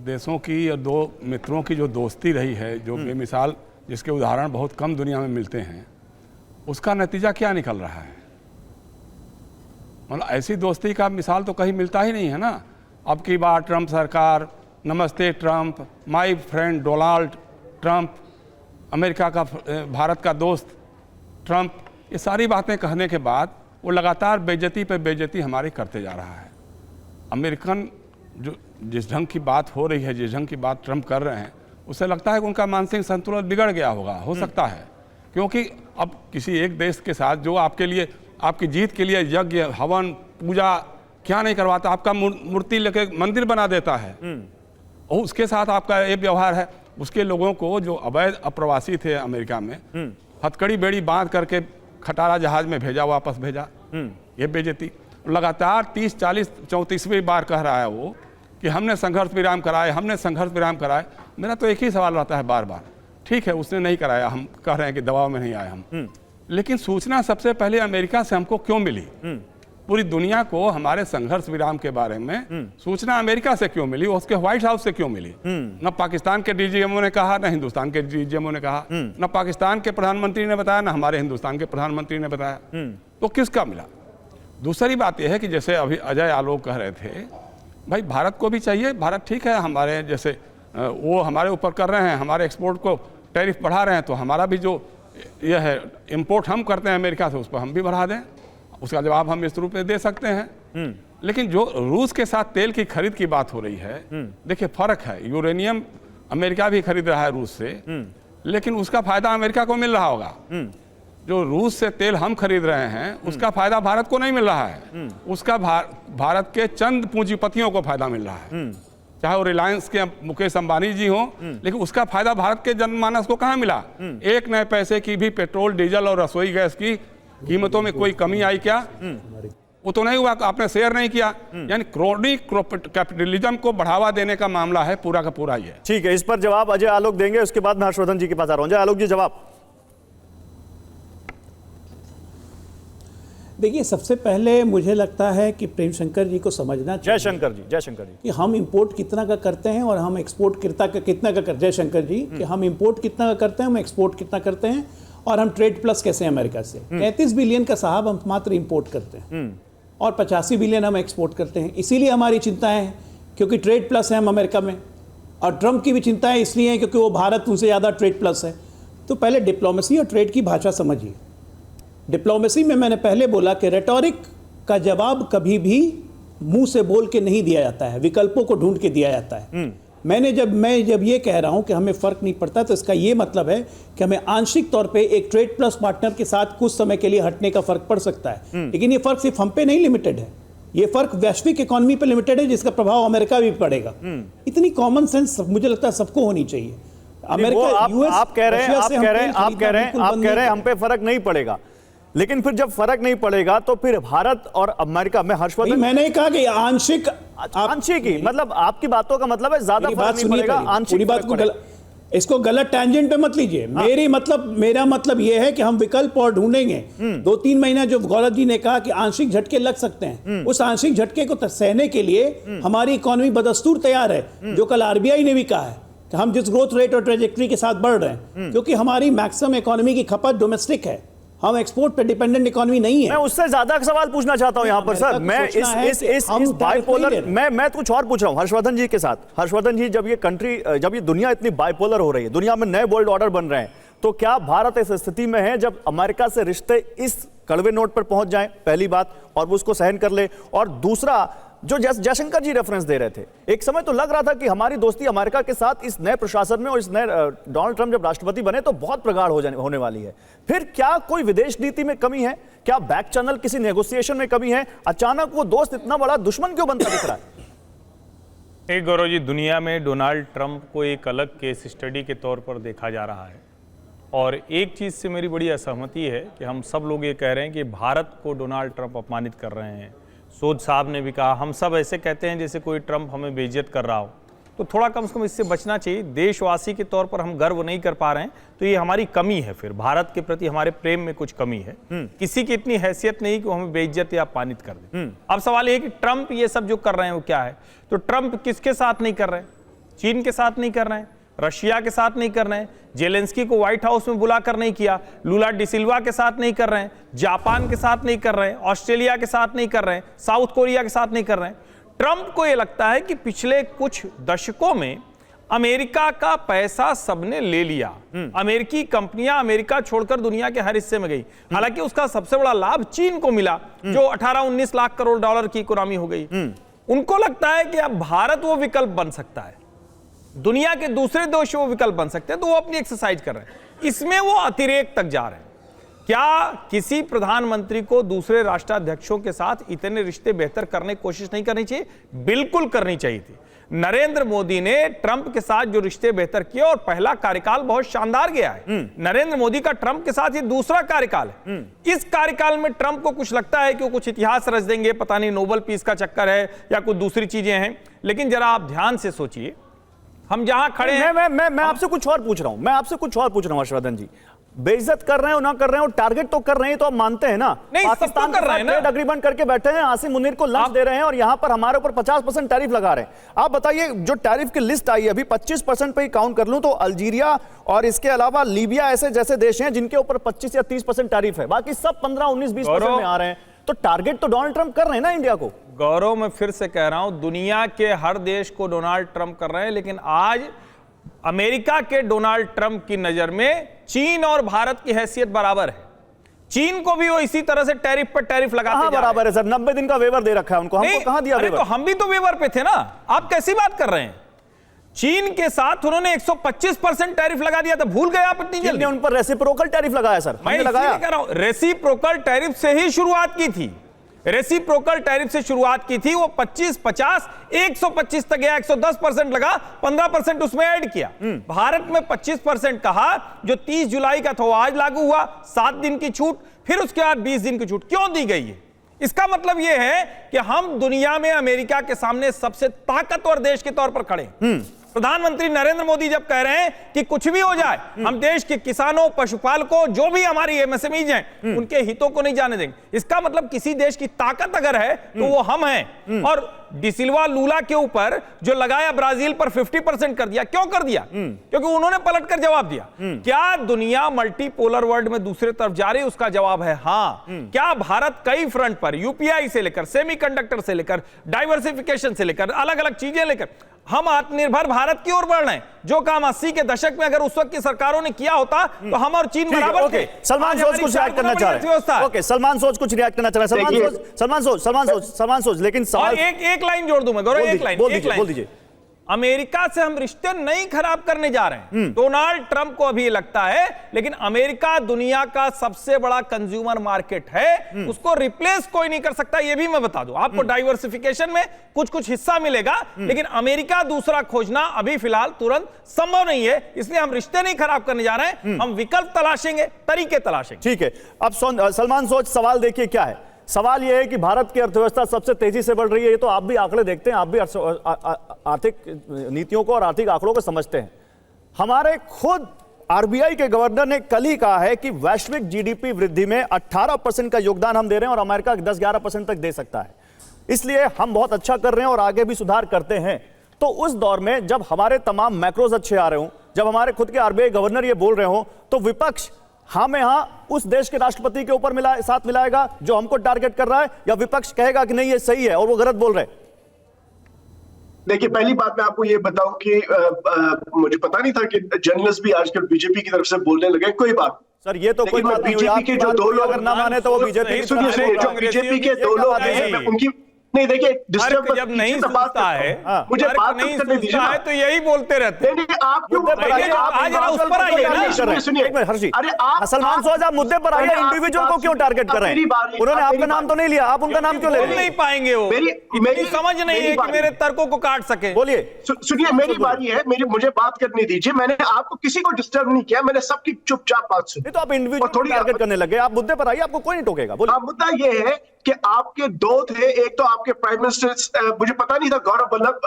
देशों की और दो मित्रों की जो दोस्ती रही है, जो बेमिसाल, जिसके उदाहरण बहुत कम दुनिया में मिलते हैं, उसका नतीजा क्या निकल रहा है? मतलब ऐसी दोस्ती का मिसाल तो कहीं मिलता ही नहीं है ना। अब की बार ट्रंप सरकार, नमस्ते Trump, my friend Donald Trump, America का भारत का दोस्त ट्रंप, ये सारी बातें कहने के बाद वो लगातार बेइज्जती पे बेइज्जती हमारी करते जा रहा है। अमेरिकन जो जिस ढंग की बात हो रही है, जिस ढंग की बात ट्रंप कर रहे हैं, उससे लगता है कि उनका मानसिक संतुलन बिगड़ गया होगा, हो सकता है, क्योंकि अब किसी एक देश के साथ जो आपके लिए, आपकी जीत के लिए यज्ञ, हवन, पूजा क्या नहीं करवाता, आपका मूर्ति लेके मंदिर बना देता है, और उसके साथ आपका ये व्यवहार है। उसके लोगों को जो अवैध अप्रवासी थे अमेरिका में, हथकड़ी बेड़ी बांध करके खटारा जहाज में भेजा, वापस भेजा, ये बेइज्जती लगातार 30, 40, 34वीं बार कह रहा है वो कि हमने संघर्ष विराम कराए, हमने संघर्ष विराम कराए। मेरा तो एक ही सवाल रहता है बार बार, ठीक है उसने नहीं कराया, हम कह रहे हैं कि दबाव में नहीं आए हम, लेकिन सूचना सबसे पहले अमेरिका से हमको क्यों मिली? पूरी दुनिया को हमारे संघर्ष विराम के बारे में सूचना अमेरिका से क्यों मिली, उसके व्हाइट हाउस से क्यों मिली? न पाकिस्तान के डीजीएमओ ने कहा, न हिंदुस्तान के डीजीएमओ ने कहा, न पाकिस्तान के प्रधानमंत्री ने बताया, न हमारे हिंदुस्तान के प्रधानमंत्री ने बताया, तो किसका मिला? दूसरी बात यह है कि जैसे अभी अजय आलोक कह रहे थे, भाई भारत को भी चाहिए, भारत ठीक है, हमारे जैसे वो हमारे ऊपर कर रहे हैं, हमारे एक्सपोर्ट को टैरिफ बढ़ा रहे हैं, तो हमारा भी जो यह है इम्पोर्ट हम करते हैं अमेरिका से, उस पर हम भी बढ़ा दें, उसका जवाब हम इस रूप में दे सकते हैं। लेकिन जो रूस के साथ तेल की खरीद की बात हो रही है, देखिए फर्क है, यूरेनियम अमेरिका भी खरीद रहा है रूस से, लेकिन उसका फायदा अमेरिका को मिल रहा होगा। जो रूस से तेल हम खरीद रहे हैं उसका फायदा भारत को नहीं मिल रहा है, उसका भारत के चंद पूंजीपतियों को फायदा मिल रहा है, चाहे वो रिलायंस के मुकेश अंबानी जी हों, लेकिन उसका फायदा भारत के जनमानस को कहाँ मिला? एक नए पैसे की भी पेट्रोल, डीजल और रसोई गैस की कीमतों में कोई कमी आई क्या? वो तो नहीं हुआ, आपने शेयर नहीं किया। यानी क्रोनिक कैपिटलिज्म को बढ़ावा देने का मामला है पूरा का पूरा ये। ठीक है, इस पर जवाब अजय आलोक देंगे, उसके बाद मैं हर्षवर्धन जी के पास आ रहा हूं। अजय आलोक जी जवाब। देखिए, सबसे पहले मुझे लगता है कि प्रेम शंकर जी को समझना चाहिए, जयशंकर जी कि हम इंपोर्ट कितना का करते हैं और हम एक्सपोर्ट कितना का करते हैं। जयशंकर जी कि हम इंपोर्ट कितना का करते हैं, हम एक्सपोर्ट कितना करते हैं, और हम ट्रेड प्लस कैसे हैं अमेरिका से। 33 बिलियन का साहब हम मात्र इंपोर्ट करते हैं और 85 बिलियन हम एक्सपोर्ट करते हैं। इसीलिए हमारी चिंताएं हैं, क्योंकि ट्रेड प्लस है हम अमेरिका में, और ट्रंप की भी चिंताएं इसलिए हैं क्योंकि वो भारत उनसे ज़्यादा ट्रेड प्लस है। तो पहले डिप्लोमेसी और ट्रेड की भाषा समझिए। डिप्लोमेसी में मैंने पहले बोला कि रेटोरिक का जवाब कभी भी मुंह से बोल के नहीं दिया जाता है, विकल्पों को ढूंढ के दिया जाता है। मैं जब ये कह रहा हूं कि हमें फर्क नहीं पड़ता, तो इसका ये मतलब है कि हमें आंशिक तौर पे एक ट्रेड प्लस पार्टनर के साथ कुछ समय के लिए हटने का फर्क पड़ सकता है, लेकिन ये फर्क सिर्फ हम पे नहीं लिमिटेड है, ये फर्क वैश्विक इकोनॉमी पे लिमिटेड है, जिसका प्रभाव अमेरिका भी पड़ेगा। इतनी कॉमन सेंस मुझे लगता है सबको होनी चाहिए। अमेरिका, आप कह रहे हैं हम पे फर्क नहीं पड़ेगा, लेकिन फिर जब फर्क नहीं पड़ेगा तो फिर भारत और अमेरिका में हर्षवर्धन, मैंने कहा कि आंशिक ही मतलब आपकी बातों का मतलब है ज्यादा फर्क नहीं पड़ेगा, आंशिक बात को इसको गलत टैंजेंट पे मत लीजिए। मेरा मतलब यह है कि हम विकल्प और ढूंढेंगे। 2-3 महीना जो गौरव जी ने कहा कि आंशिक झटके लग सकते हैं, उस आंशिक झटके को सहने के लिए हमारी इकोनॉमी बदस्तूर तैयार है, जो कल आरबीआई ने भी कहा है कि हम जिस ग्रोथ रेट और ट्रेजेक्टरी के साथ बढ़ रहे हैं, क्योंकि हमारी मैक्सिमम इकोनॉमी की खपत डोमेस्टिक है, हम एक्सपोर्ट पे डिपेंडेंट इकोनॉमी नहीं है। मैं उससे ज्यादा सवाल पूछना चाहता हूं यहां पर सर, मैं इस बाइपोलर, मैं कुछ और पूछ रहा हूं हर्षवर्धन जी के साथ। हर्षवर्धन जी, जब ये दुनिया इतनी बाइपोलर हो रही है, दुनिया में नए वर्ल्ड ऑर्डर बन रहे हैं, तो क्या भारत इस स्थिति में है जब अमेरिका से रिश्ते इस कड़वे नोट पर पहुंच जाएं, पहली बात, और वो उसको सहन कर ले, और दूसरा जो जयशंकर जी रेफरेंस दे रहे थे, एक समय तो लग रहा था कि हमारी दोस्ती अमेरिका के साथ इस नए प्रशासन में और इस नए डोनाल्ड ट्रंप जब राष्ट्रपति बने तो बहुत प्रगाढ़ होने वाली है। फिर क्या कोई विदेश नीति में कमी है? क्या बैक चैनल किसी नेगोशिएशन में कमी है? अचानक वो दोस्त इतना बड़ा दुश्मन क्यों बनता दिख रहा है? एक गौरव जी, दुनिया में डोनाल्ड ट्रंप को एक अलग केस स्टडी के तौर पर देखा जा रहा है, और एक चीज़ से मेरी बड़ी असहमति है कि हम सब लोग ये कह रहे हैं कि भारत को डोनाल्ड ट्रंप अपमानित कर रहे हैं। सोद साहब ने भी कहा, हम सब ऐसे कहते हैं जैसे कोई ट्रंप हमें बेइज्जत कर रहा हो, तो थोड़ा कम से कम इससे बचना चाहिए। देशवासी के तौर पर हम गर्व नहीं कर पा रहे हैं, तो ये हमारी कमी है, फिर भारत के प्रति हमारे प्रेम में कुछ कमी है। किसी की इतनी हैसियत नहीं कि वो हमें बेइज्जत या अपमानित कर दे। अब सवाल ये है कि ट्रंप ये सब जो कर रहे हैं वो क्या है? तो ट्रंप किसके साथ नहीं कर रहे हैं? चीन के साथ नहीं कर रहे हैं, रशिया के साथ नहीं कर रहे हैं, जेलेंस्की को व्हाइट हाउस में बुलाकर नहीं किया, लूला डिसिल्वा के साथ नहीं कर रहे हैं, जापान के साथ नहीं कर रहे हैं, ऑस्ट्रेलिया के साथ नहीं कर रहे हैं, साउथ कोरिया के साथ नहीं कर रहे हैं। ट्रंप को यह लगता है कि पिछले कुछ दशकों में अमेरिका का पैसा सबने ले लिया, अमेरिकी कंपनियां अमेरिका छोड़कर दुनिया के हर हिस्से में गई। हालांकि उसका सबसे बड़ा लाभ चीन को मिला, जो 18-19 लाख करोड़ डॉलर की इकोनॉमी हो गई। उनको लगता है कि अब भारत वो विकल्प बन सकता है, दुनिया के दूसरे देश वो विकल्प बन सकते हैं, तो वो अपनी एक्सरसाइज कर रहे हैं। इसमें वो अतिरेक तक जा रहे हैं। क्या किसी प्रधानमंत्री को दूसरे राष्ट्राध्यक्षों के साथ इतने रिश्ते बेहतर करने की कोशिश नहीं करनी चाहिए? बिल्कुल करनी चाहिए थी। नरेंद्र मोदी ने ट्रंप के साथ जो रिश्ते बेहतर किए, और पहला कार्यकाल बहुत शानदार गया है नरेंद्र मोदी का, ट्रंप के साथ ये दूसरा कार्यकाल है। इस कार्यकाल में ट्रंप को कुछ लगता है कि वो कुछ इतिहास रच देंगे, पता नहीं नोबेल पीस का चक्कर है या कुछ दूसरी चीजें हैं, लेकिन जरा आप ध्यान से सोचिए, हम जहां खड़े हैं। मैं आपसे कुछ और पूछ रहा हूं, हर्षवर्धन जी, बेइज्जत कर रहे हो ना कर रहे हो, टारगेट तो कर रहे हैं, तो आप मानते हैं ना? नहीं, पाकिस्तान कर रहे हैं ना, ट्रेड एग्रीमेंट करके बैठे हैं, आसिम मुनीर को लंच दे रहे हैं, और यहां पर हमारे ऊपर 50% टैरिफ लगा रहे हैं। आप बताइए, जो टैरिफ की लिस्ट आई है अभी 25% पे ही काउंट कर लूं तो अल्जीरिया और इसके अलावा लीबिया ऐसे जैसे देश हैं जिनके ऊपर 25 या 30% टैरिफ है, बाकी सब 15, 19, 20% में आ रहे हैं। तो टारगेट तो डोनाल्ड ट्रंप कर रहे हैं ना इंडिया को। गौरव, मैं फिर से कह रहा हूं, दुनिया के हर देश को डोनाल्ड ट्रंप कर रहे हैं, लेकिन आज अमेरिका के डोनाल्ड ट्रंप की नजर में चीन और भारत की हैसियत बराबर है। चीन को भी वो इसी तरह से टैरिफ पर टैरिफ लगाते जा बराबर है सर, 90 दिन का वेवर दे रखा है उनको, हमको कहां दिया वेवर? तो हम भी तो वेवर पे थे ना, आप कैसी बात कर रहे हैं? चीन के साथ उन्होंने 125% टैरिफ लगा दिया था, भूल गए आप इतनी जल्दी? उन पर रेसिप्रोकल टैरिफ लगाया सर, मैं लगाया कह रहा हूं, रेसिप्रोकल टैरिफ से ही शुरुआत की थी, रेसिप्रोकल टैरिफ से शुरुआत की थी। वो 25, 50, 125 तक गया, 110% लगा, 15% उसमें ऐड किया। भारत में 25% कहा, जो 30 जुलाई का था वो आज लागू हुआ, 7 दिन की छूट, फिर उसके बाद 20 दिन की छूट क्यों दी गई है? इसका मतलब यह है कि हम दुनिया में अमेरिका के सामने सबसे ताकतवर देश के तौर पर खड़े हैं। प्रधानमंत्री नरेंद्र मोदी जब कह रहे हैं कि कुछ भी हो जाए, हम देश के किसानों, पशुपालकों, जो भी हमारी एमएसएमईज हैं, उनके हितों को नहीं जाने देंगे। इसका मतलब किसी देश की ताकत अगर है तो वो हम हैं। और डिसिल्वा लूला के ऊपर जो लगाया, ब्राजील पर 50% कर दिया। क्यों कर दिया? क्योंकि उन्होंने पलटकर जवाब दिया। क्या दुनिया मल्टीपोलर वर्ल्ड में दूसरे तरफ जा रही है? उसका जवाब है हाँ। क्या भारत कई फ्रंट पर, यूपीआई से लेकर, सेमीकंडक्टर से लेकर, डाइवर्सिफिकेशन से लेकर, अलग अलग चीजें लेकर हम आत्मनिर्भर भारत की ओर बढ़ रहे हैं? जो काम 80 के दशक में अगर उस वक्त की सरकारों ने किया होता तो हम और चीन बराबर थे। सलमान सोच कुछ रिएक्ट करना चाह रहे हैं। ओके, सलमान सोच कुछ रिएक्ट करना चाह रहे हैं। सलमान सोच, लेकिन सवाल एक लाइन जोड़ दूं मैं गौरव, एक लाइन बोल दीजिए। अमेरिका से हम रिश्ते नहीं खराब करने जा रहे हैं। डोनाल्ड ट्रंप को अभी लगता है, लेकिन अमेरिका दुनिया का सबसे बड़ा कंज्यूमर मार्केट है, उसको रिप्लेस कोई नहीं कर सकता। ये भी मैं बता दूं आपको, डाइवर्सिफिकेशन में कुछ कुछ हिस्सा मिलेगा, लेकिन अमेरिका दूसरा खोजना अभी फिलहाल तुरंत संभव नहीं है। इसलिए हम रिश्ते नहीं खराब करने जा रहे हैं, हम विकल्प तलाशेंगे, तरीके तलाशेंगे। ठीक है, अब सलमान सोच सवाल देखिए क्या है। सवाल यह है कि भारत की अर्थव्यवस्था सबसे तेजी से बढ़ रही है। ये तो आप भी आंकड़े देखते हैं, आप भी आर्थिक नीतियों को और आर्थिक आंकड़ों को समझते हैं। हमारे खुद आरबीआई के गवर्नर ने कल ही कहा है कि वैश्विक जीडीपी वृद्धि में 18% का योगदान हम दे रहे हैं और अमेरिका 10-11% तक दे सकता है। इसलिए हम बहुत अच्छा कर रहे हैं और आगे भी सुधार करते हैं। तो उस दौर में जब हमारे तमाम मैक्रोज अच्छे आ रहे हों, जब हमारे खुद के आरबीआई गवर्नर ये बोल रहे हो, तो विपक्ष हम यहां उस देश के राष्ट्रपति के ऊपर साथ मिलाएगा जो हमको टारगेट कर रहा है, या विपक्ष कहेगा कि नहीं ये सही है और वो गलत बोल रहे हैं? देखिए, पहली बात मैं आपको ये बताऊं कि मुझे पता नहीं था कि जर्नलिस्ट भी आजकल बीजेपी की तरफ से बोलने लगे। कोई बात सर, ये तो कोई बात नहीं हुई। बीजेपी के जो दो लोग अगर ना माने तो वो बीजेपी जो बीजेपी के दो लोग हैं उनकी नहीं, देखिए डिस्टर्ब जब नहीं सुनता है, मुझे बात नहीं करने दीजिए ना। तो यही बोलते रहते हैं। नहीं, आप क्यों आज उस पर आइए ना। सुनिए, अरे आप सलमान सोच, आप मुद्दे पर आइए, इंडिविजुअल को क्यों टारगेट कर रहे हैं? उन्होंने आपका नाम तो नहीं लिया, आप उनका नाम क्यों ले रहे हैं? नहीं पाएंगे वो, मेरी समझ नहीं है कि मेरे तर्कों को काट सके। बोलिए। सुनिए, मेरी बारी है, मुझे बात करने दीजिए। मैंने आपको किसी को डिस्टर्ब नहीं किया, मैंने सबकी चुपचाप बात सुनी। तो आप इंडिविजुअल टारगेट करने लगे। आप मुद्दे पर आइए, आपको कोई नहीं टोकेगा। बोलिए। मुद्दा ये है कि आपके दो थे, एक तो आपके प्राइम मिनिस्टर, मुझे पता नहीं था, गौरव वल्लभ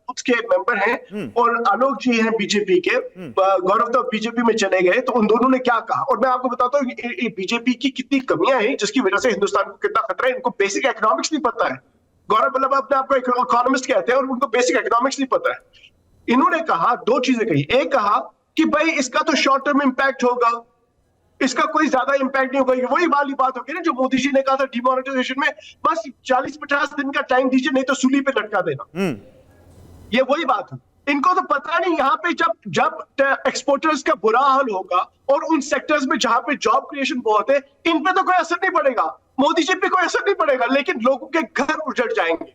उसके मेंबर हैं और आलोक जी हैं बीजेपी के। गौरव तो बीजेपी में चले गए, तो उन दोनों ने क्या कहा, और मैं आपको बताता हूँ बीजेपी की कितनी कमियां हैं जिसकी वजह से हिंदुस्तान को कितना खतरा है। इनको बेसिक इकोनॉमिक्स नहीं पता है। गौरव वल्लभ अपने आपको इकोनॉमिस्ट कहते हैं और उनको बेसिक इकोनॉमिक्स नहीं पता है। इन्होंने कहा, दो चीजें कही। एक कहा कि भाई इसका तो शॉर्ट टर्म इंपैक्ट होगा, इसका कोई ज्यादा इंपैक्ट नहीं होगा। वही वाली बात होगी ना जो मोदी जी ने कहा था डिमोनेटाइजेशन में, बस 40-50 दिन का टाइम दीजिए, नहीं तो सूली पे लटका देना। ये वही बात है। इनको तो पता नहीं, यहाँ पे जब एक्सपोर्टर्स का बुरा हाल होगा और उन सेक्टर्स में जहां पे जॉब क्रिएशन बहुत है, इन पे तो कोई असर नहीं पड़ेगा, मोदी जी पे कोई असर नहीं पड़ेगा, लेकिन लोगों के घर उजड़ जाएंगे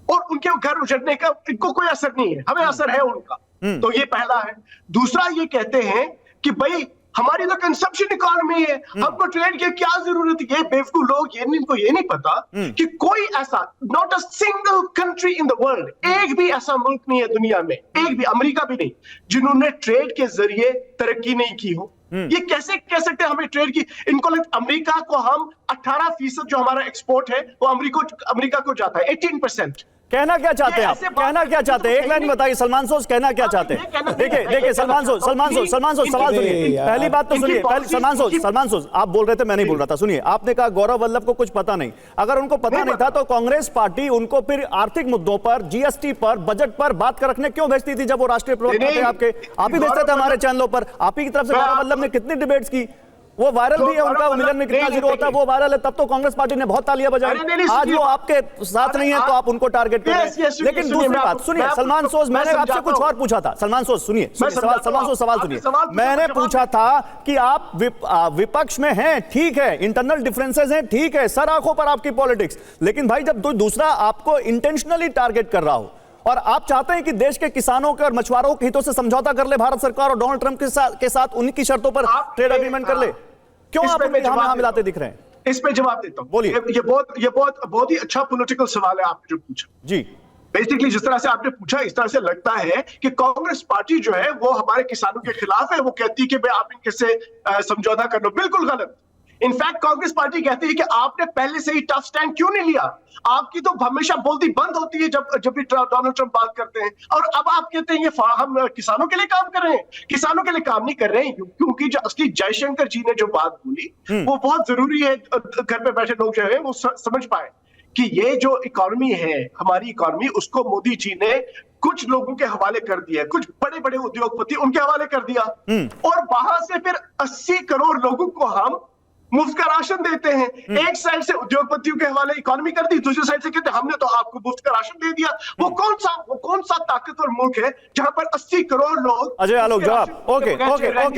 और उनके घर उजड़ने का इनको कोई असर नहीं है, हमें असर है उनका। तो ये पहला है। दूसरा, ये कहते हैं कि भाई हमारी तो कंजप्शन इकोनॉमी है, हमको ट्रेड की क्या जरूरत है। ये बेवकूफ लोग, इनको ये नहीं पता कि कोई ऐसा, not a single country in the world, एक भी ऐसा मुल्क नहीं है दुनिया में, एक भी, अमेरिका भी नहीं, जिन्होंने ट्रेड के जरिए तरक्की नहीं की हो। ये कैसे कह सकते हैं हमें ट्रेड की? इनको अमेरिका को हम 18% जो हमारा एक्सपोर्ट है वो अमेरिका को जाता है, 18%। कहना क्या चाहते हैं आप? कहना क्या चाहते हैं? एक लाइन बताइए सलमान सोच, कहना क्या चाहते हैं? देखिए सलमान सोच सवाल सुनिए। पहली बात तो सुनिए, सलमान सोच आप बोल रहे थे, मैं नहीं बोल रहा था। सुनिए, आपने कहा गौरव वल्लभ को कुछ पता नहीं। अगर उनको पता नहीं था तो कांग्रेस पार्टी उनको फिर आर्थिक मुद्दों पर, जीएसटी पर, बजट पर बात कर रखने क्यों भेजती थी जब वो राष्ट्रीय प्रवक्ता थे आपके? आप ही भेजते थे हमारे चैनलों पर। आप ही की तरफ से गौरव वल्लभ ने कितनी डिबेट्स की, वो वायरल भी है, उनका मिलन में कितना जीरो होता है वो वायरल है। तब तो कांग्रेस पार्टी ने बहुत तालियां बजाई। आज वो आपके साथ नहीं है तो आप उनको टारगेट कर रहे हैं। लेकिन दूसरी बात सुनिए सलमान सोच, मैंने आपसे कुछ और पूछा था। सलमान सोच सुनिए, सलमान सोच सवाल सुनिए। मैंने पूछा था कि आप विपक्ष में हैं, ठीक है, इंटरनल डिफरेंसेस हैं, ठीक है, सर आंखों पर आपकी पॉलिटिक्स, लेकिन भाई जब दूसरा आपको इंटेंशनली टारगेट कर रहा हो और आप चाहते हैं कि देश के किसानों के और मछुआरों के हितों से समझौता कर ले भारत सरकार और डोनाल्ड ट्रंप के साथ उन्हीं शर्तों पर ट्रेड एग्रीमेंट कर ले, क्यों आप हमें मिलाते दिख रहे हैं? इस पे जवाब देता हूं। बोलिए। ये बहुत ही अच्छा पॉलिटिकल सवाल है आपने जो पूछा। जी, बेसिकली जिस तरह से आपने पूछा, इस तरह से लगता है कि कांग्रेस पार्टी जो है वो हमारे किसानों के खिलाफ है। वो कहती है कि भाई आप इनके से समझौता कर लो। बिल्कुल गलत। इनफैक्ट कांग्रेस पार्टी कहती है कि आपने पहले से ही टफ स्टैंड क्यों नहीं लिया? आपकी तो हमेशा बोलती बंद होती है जब भी डोनाल्ड ट्रंप बात करते हैं, और अब आप कहते हैं ये हम किसानों के लिए काम कर रहे हैं। किसानों के लिए काम नहीं कर रहे हैं, क्योंकि जो असली जयशंकर जी ने जो बात बोली वो बहुत जरूरी है घर पे बैठे लोग जो है वो समझ पाए कि ये जो इकोनॉमी है, हमारी इकोनॉमी, उसको मोदी जी ने कुछ लोगों के हवाले कर दिया, कुछ बड़े बड़े उद्योगपति उनके हवाले कर दिया, और वहां से फिर 80 करोड़ लोगों को हम मुफ्त का राशन देते हैं। एक साइड से उद्योगपतियों के हवाले इकोनॉमी कर दी, दूसरी साइड से कहते हैं हमने तो आपको मुफ्त का राशन दे दिया। वो कौन सा ताकतवर मुल्क है जहां पर 80 करोड़ लोग? अजय आलोक जवाब। ओके,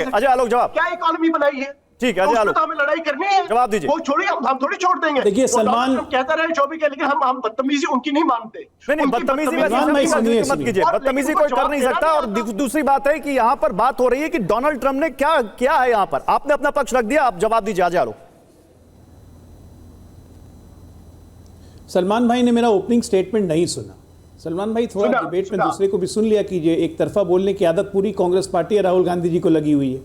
अजय आलोक जवाब। क्या इकोनॉमी बनाई है? ठीक है, तो अजय उसमें आलोक, तो हमें लड़ाई करनी है। जवाब दीजिए। वो छोड़िए, हम थोड़ी छोड़ देंगे। देखिए, वो सलमान- डोनाल्ड ट्रंप कहता रहे जो भी कहे, लेकिन हम बदतमीजी उनकी नहीं मानते। नहीं उनकी बदतमीजी बदतमीजी- सलमान भाई, सुनिए, मत कीजिए, और बदतमीजी लेकिन कोई वो कर नहीं जवाब सकता। और देना नहीं दूसरी बात है कि यहाँ पर बात हो रही है कि डोनाल्ड ट्रंप ने क्या किया है। यहाँ पर आपने अपना पक्ष रख दिया, आप जवाब दीजिए अजय आलोक। सलमान भाई ने मेरा ओपनिंग स्टेटमेंट नहीं सुना। सलमान भाई थोड़ा सुना, डिबेट में सुना। दूसरे को भी सुन लिया कीजिए। एक तरफा बोलने की आदत पूरी कांग्रेस पार्टी और राहुल गांधी जी को लगी हुई है।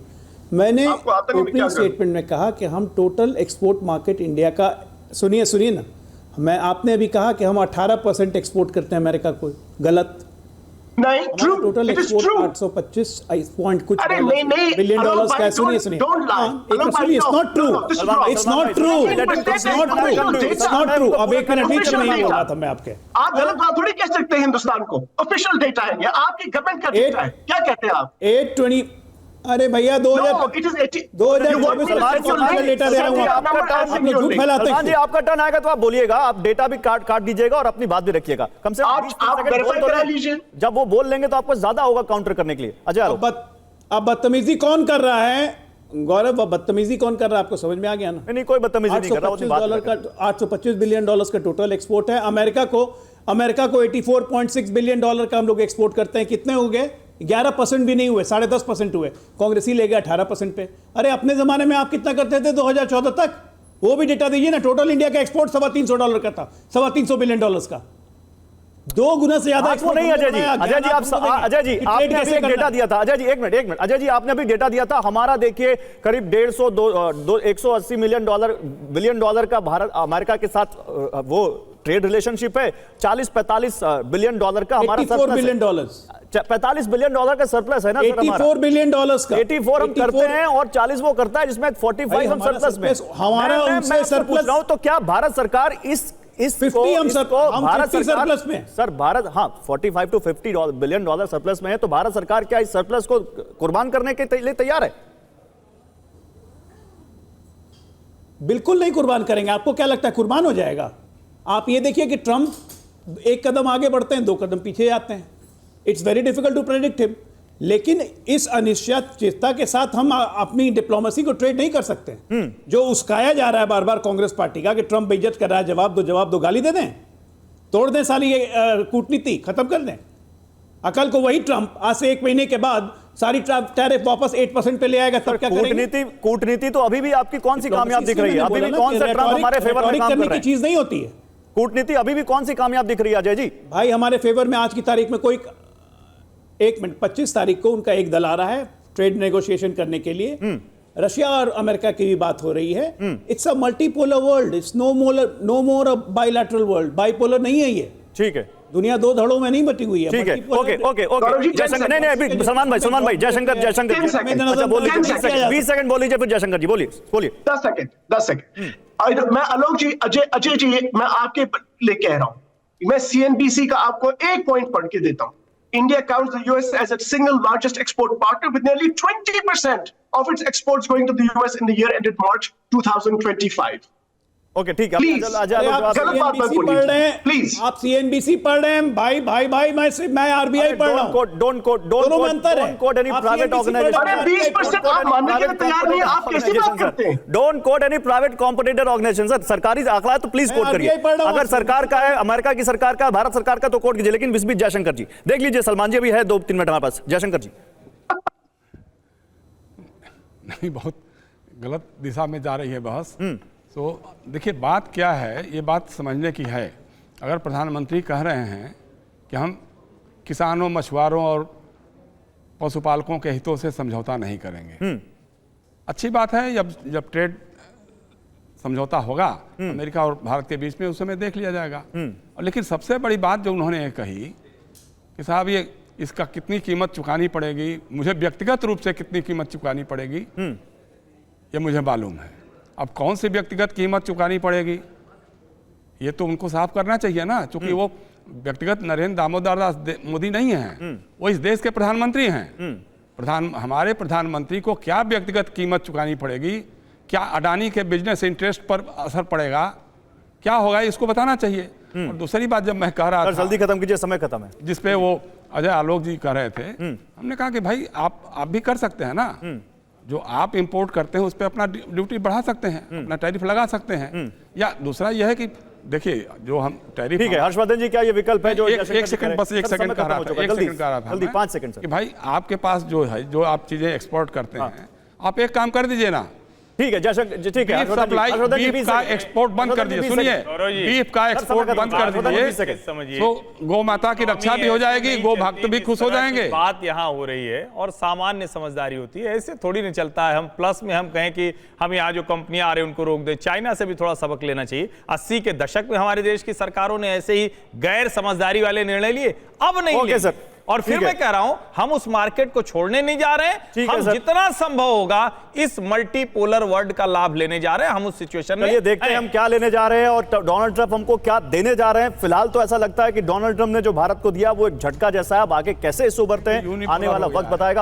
मैंने आपको आता नहीं, मैं क्या ओपनिंग करूं? स्टेटमेंट में कहा कि हम टोटल एक्सपोर्ट मार्केट इंडिया का, सुनिए ना, आपने अभी कहा कि हम 18% एक्सपोर्ट करते हैं अमेरिका को। गलत। नहीं, true, total it is export true. 825 point कुछ अरे नहीं, नहीं, बिलियन अलोक डॉलर्स का भाई, है। सुनिए don't lie. अलोक भाई, it's not true, no, this is wrong. It's not true, it's not true, it's not true. अब एक मिनट बीच में नहीं बोला था मैं आपके। आप गलत बात थोड़ी कह सकते हैं हिंदुस्तान को। ऑफिशियल डेटा है, ये आपकी गवर्नमेंट का डेटा है। क्या कहते हैं आप? 820, अरे भैया No, it is 80. 2024 का डेटा दे रहा हूँ। आपने झूठ फैलाते सलमान जी, हैं। आपका टर्न आएगा तो आप बोलिएगा, आप डेटा भी काट दीजिएगा और अपनी बात भी रखिएगा। कम से कम आप 20 सेकंड verify बोल तो करा लें। लीजिए। जब वो बोल लेंगे तो आपको ज्यादा होगा काउंटर करने के लिए। अजय आलोक, अब बदतमीजी कौन कर रहा है? गौरव, बदतमीजी कौन कर रहा है? आपको समझ में आ गया ना? नहीं कोई बदतमीजी नहीं कर रहा, वो तो बात $825 कर रहे हैं। का $825 बिलियन का टोटल एक्सपोर्ट है। अमेरिका को $84.6 बिलियन का हम लोग एक्सपोर्ट करते हैं। कितने हो गए? 11% भी नहीं हुए, 10.5% हुए। कांग्रेसी ले गया 18% पे। अरे अपने जमाने में आप कितना करते थे 2014 तक? वो भी डेटा दीजिए ना। टोटल इंडिया का एक्सपोर्ट $325 का था, $325 बिलियन का। 2 गुना से ज्यादा आपको नहीं अजय जी, अजय जी आपने अभी एक डेटा दिया था। अजय जी एक मिनट, अजय जी आपने अभी डेटा दिया था हमारा। देखिए करीब 180 बिलियन डॉलर का भारत अमेरिका के साथ वो ट्रेड रिलेशनशिप है। 40-45 बिलियन डॉलर का हमारा 84 बिलियन डॉलर, 45 बिलियन डॉलर का सरप्लस है ना सर हमारा। 84 बिलियन डॉलर्स का 84 हम करते हैं और 40 वो करता है, जिसमें 45 हम सरप्लस में। हमारा उनसे सरप्लस। तो क्या भारत सरकार इस 50 हम भारत 50 सरकार सरप्लस में। Sir Bharat 45 to 50 billion dollar surplus में है, तो भारत सरकार क्या इस सरप्लस को कुर्बान करने के लिए तैयार है? बिल्कुल नहीं कुर्बान करेंगे। आपको क्या लगता है कुर्बान हो जाएगा? आप ये देखिए कि ट्रंप 1 कदम आगे बढ़ते हैं, 2 कदम पीछे जाते हैं। It's very difficult to predict him. लेकिन इस अनिश्चितता के साथ हम अपनी डिप्लोमेसी को ट्रेड नहीं कर सकते। जो उस्काया जा रहा है बार बार कांग्रेस पार्टी का कि ट्रंप बेइज्जत कर रहा है, जवाब दो, गाली दे दें, तोड़ दें सारी ये कूटनीति, खत्म कर दें। अकल को वही ट्रंप आज से 1 महीने के बाद सारी टैरिफ वापस 8% पे ले आएगा, तब क्या करेंगे? कूटनीति तो अभी भी आपकी कौन सी कामयाब दिख रही है? अभी भी कौन सा ट्रंप हमारे फेवर में काम कर रहा है? चीज नहीं होती है कूटनीति, अभी भी कौन सी कामयाब दिख रही है अजय जी? भाई हमारे फेवर में आज की तारीख में कोई 25 तारीख को उनका एक दल आ रहा है ट्रेड नेगोशिएशन करने के लिए। रशिया और अमेरिका की भी बात हो रही है। It's a multipolar world, it's no more a bilateral world. Bipolar नहीं है ये। ठीक है, दुनिया 2 धड़ों में नहीं बटी हुई है। ठीक है, ओके जयशंकर, नहीं सलमान भाई जयशंकर अच्छा बोल लीजिए, 20 सेकंड बोल लीजिए, फिर जयशंकर जी बोलिए 10 सेकंड। मैं आलोक जी, अजय जी, मैं आपके लिए कह रहा हूं। मैं CNBC का आपको एक पॉइंट पढ़ के देता हूं। India counts the US as its single largest export partner with nearly 20% of its exports going to the US in the year ended March 2025. Okay ठीक है, Please, गलत बात मत बोलिए प्लीज। आप CNBC पढ़ रहे हैं भाई मैं RBI पढ़ रहा हूं। Don't quote any private organisation. अरे 20% आप मानने के लिए तैयार नहीं, आप कैसी बात करते हैं? Don't quote any private competitor organisation. Sir सरकारी आंकड़ा है तो प्लीज कोट करिए। अगर सरकार का है, अमेरिका की सरकार का, भारत सरकार का, तो कोट कीजिए। लेकिन इस बीच जयशंकर जी देख लीजिए, सलमान जी अभी है 2-3 मिनट हमारे पास। जयशंकर जी नहीं, बहुत गलत दिशा में जा रही है बहस। तो देखिए बात क्या है, ये बात समझने की है। अगर प्रधानमंत्री कह रहे हैं कि हम किसानों, मछुआरों और पशुपालकों के हितों से समझौता नहीं करेंगे, अच्छी बात है। जब ट्रेड समझौता होगा अमेरिका और भारत के बीच में, उस समय देख लिया जाएगा। लेकिन सबसे बड़ी बात जो उन्होंने कही कि साहब ये इसका कितनी कीमत चुकानी पड़ेगी, मुझे व्यक्तिगत रूप से कितनी कीमत चुकानी पड़ेगी ये मुझे मालूम है। अब कौन सी व्यक्तिगत कीमत चुकानी पड़ेगी ये तो उनको साफ करना चाहिए ना, क्योंकि वो व्यक्तिगत नरेंद्र दामोदर दास मोदी नहीं हैं, वो इस देश के प्रधानमंत्री हैं। हमारे प्रधानमंत्री को क्या व्यक्तिगत कीमत चुकानी पड़ेगी, क्या अडानी के बिजनेस इंटरेस्ट पर असर पड़ेगा, क्या होगा, इसको बताना चाहिए। और दूसरी बात, जब मैं कह रहा था, जल्दी खत्म कीजिए, समय खत्म है, जिसपे वो अजय आलोक जी कह रहे थे, हमने कहा कि भाई आप भी कर सकते हैं ना, जो आप इंपोर्ट करते हैं उस पर अपना ड्यूटी बढ़ा सकते हैं, अपना टैरिफ लगा सकते हैं। या दूसरा यह है कि देखिए जो हम टैरिफ, ठीक है हर्षवर्धन जी, क्या ये विकल्प है जो एक सेकंड, बस एक सेकंड कह रहा था, एक सेकंड कह रहा था जल्दी 5 सेकंड कि भाई आपके पास जो है, जो आप चीजें एक्सपोर्ट करते हैं, आप एक काम कर दीजिए ना, ठीक है जयशंकर ठीक है, बीफ सप्लाई, बीफ का एक्सपोर्ट बंद कर दीजिए। सुनिए, बीफ का एक्सपोर्ट बंद कर दीजिए, समझिए, तो गौ माता की रक्षा भी हो जाएगी, गो भक्त भी खुश हो जाएंगे। बात यहाँ हो रही है और सामान्य समझदारी होती है, ऐसे थोड़ी नहीं चलता है। हम प्लस में हम कहें कि हम यहाँ जो कंपनियां आ रही हैं उनको रोक दें, चाइना से भी थोड़ा सबक लेना चाहिए। 80 के दशक में हमारे देश की सरकारों ने ऐसे ही गैर समझदारी वाले निर्णय लिए, अब नहीं लिए। सर, और फिर मैं कह रहा हूं हम उस मार्केट को छोड़ने नहीं जा रहे हैं, हम जितना संभव होगा इस मल्टीपोलर वर्ल्ड का लाभ लेने जा रहे हैं। हम उस सिचुएशन में देखते हैं हम क्या लेने जा रहे हैं और डोनाल्ड ट्रंप हमको क्या देने जा रहे हैं। फिलहाल तो ऐसा लगता है कि डोनाल्ड ट्रंप ने जो भारत को दिया वो एक झटका जैसा है, अब आगे कैसे इस उभरते हैं आने वाला वक्त बताएगा।